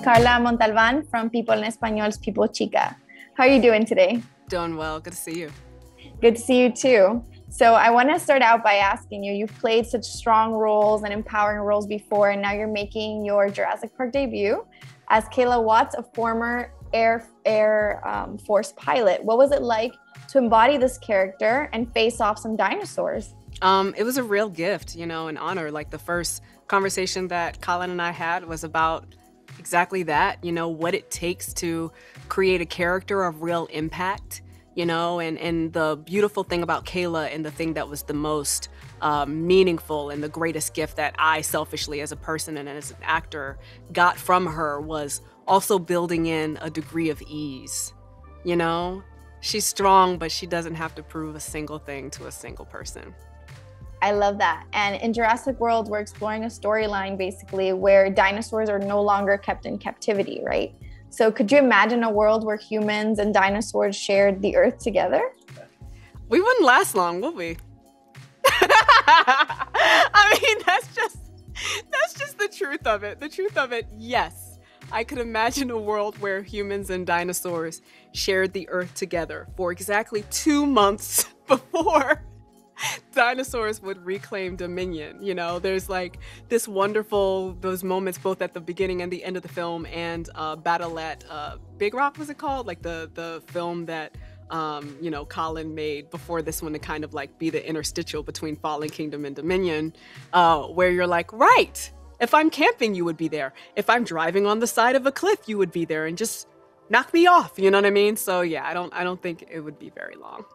Carla Montalban from People en Español's People Chica. How are you doing today? Doing well. Good to see you. Good to see you too. So I want to start out by asking you, you've played such strong roles and empowering roles before, and now you're making your Jurassic Park debut as Kayla Watts, a former Air Force pilot. What was it like to embody this character and face off some dinosaurs? It was a real gift, an honor. Like the first conversation that Colin and I had was about exactly that, what it takes to create a character of real impact, and the beautiful thing about Kayla and the thing that was the most meaningful and the greatest gift that I selfishly as a person and as an actor got from her was also building in a degree of ease, She's strong, but she doesn't have to prove a single thing to a single person. I love that. And in Jurassic World, we're exploring a storyline basically where dinosaurs are no longer kept in captivity, right? So could you imagine a world where humans and dinosaurs shared the earth together? We wouldn't last long, would we? I mean, that's just the truth of it. The truth of it, yes. I could imagine a world where humans and dinosaurs shared the earth together for exactly 2 months before dinosaurs would reclaim dominion. There's like those moments both at the beginning and the end of the film, and Battle at Big Rock, was it called? Like the film that Colin made before this one to kind of like be the interstitial between Fallen Kingdom and Dominion, where you're like, right, if I'm camping, you would be there. If I'm driving on the side of a cliff, you would be there and just knock me off. You know what I mean? So yeah, I don't think it would be very long.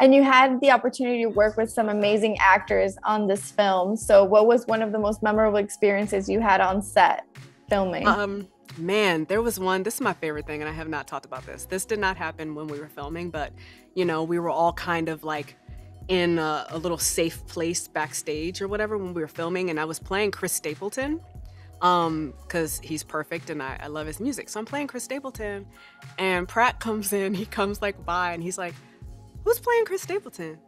And you had the opportunity to work with some amazing actors on this film. So what was one of the most memorable experiences you had on set filming? Man, there was one. This is my favorite thing, and I have not talked about this. This did not happen when we were filming, but, we were all kind of like in a little safe place backstage or whatever when we were filming, and I was playing Chris Stapleton because he's perfect and I love his music. So I'm playing Chris Stapleton, and Pratt comes in. He comes like by, and he's like, "Who's playing Chris Stapleton?"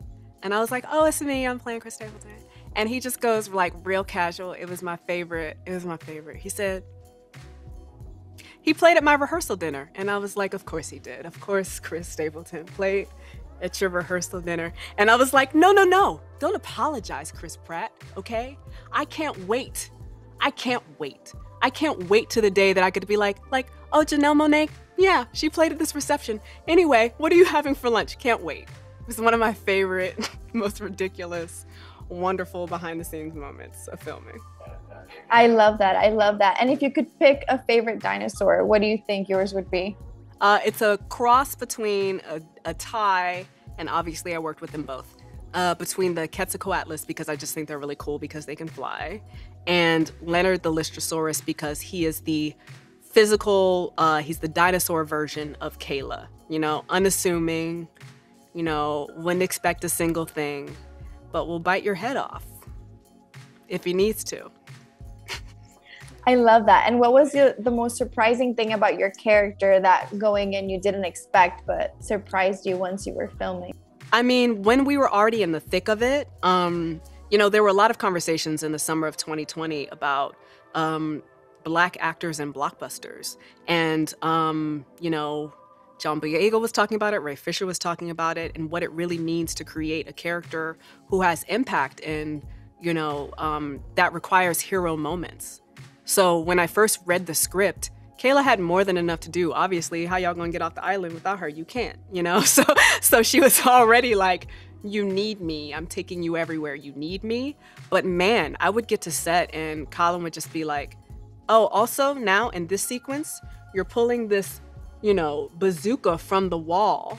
And I was like, "Oh, it's me. I'm playing Chris Stapleton." And he just goes like real casual. It was my favorite. He said, "He played at my rehearsal dinner." And I was like, of course he did. Of course Chris Stapleton played at your rehearsal dinner. And I was like, no. Don't apologize, Chris Pratt, okay? I can't wait to the day that I get to be like, "Oh, Janelle Monáe, yeah, she played at this reception. Anyway, what are you having for lunch? Can't wait." It was one of my favorite, most ridiculous, wonderful behind-the-scenes moments of filming. I love that. And if you could pick a favorite dinosaur, what do you think yours would be? It's a cross between a tie, and obviously I worked with them both, between the Quetzalcoatlus, because I just think they're really cool because they can fly, and Leonard the Lystrosaurus, because he is the physical, he's the dinosaur version of Kayla, unassuming, wouldn't expect a single thing, but will bite your head off if he needs to. I love that. And what was the most surprising thing about your character that going in you didn't expect but surprised you once you were filming? I mean, when we were already in the thick of it, there were a lot of conversations in the summer of 2020 about Black actors in blockbusters. And, John Boyega was talking about it, Ray Fisher was talking about it, and what it really means to create a character who has impact and, that requires hero moments. So when I first read the script, Kayla had more than enough to do. Obviously, how y'all gonna get off the island without her? You can't, So she was already like, "You need me. I'm taking you everywhere. You need me." But man, I would get to set and Colin would just be like, "Oh, also now in this sequence, you're pulling this, bazooka from the wall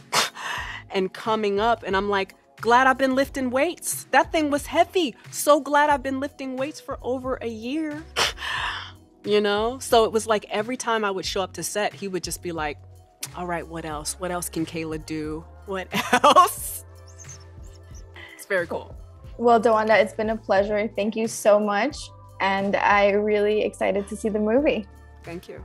and coming up." And I'm like, glad I've been lifting weights. That thing was heavy. So glad I've been lifting weights for over a year. So it was like every time I would show up to set, he would just be like, "All right, what else? What else can Kayla do? What else?" It's very cool. Well, Dewanda, it's been a pleasure. Thank you so much. And I'm really excited to see the movie. Thank you.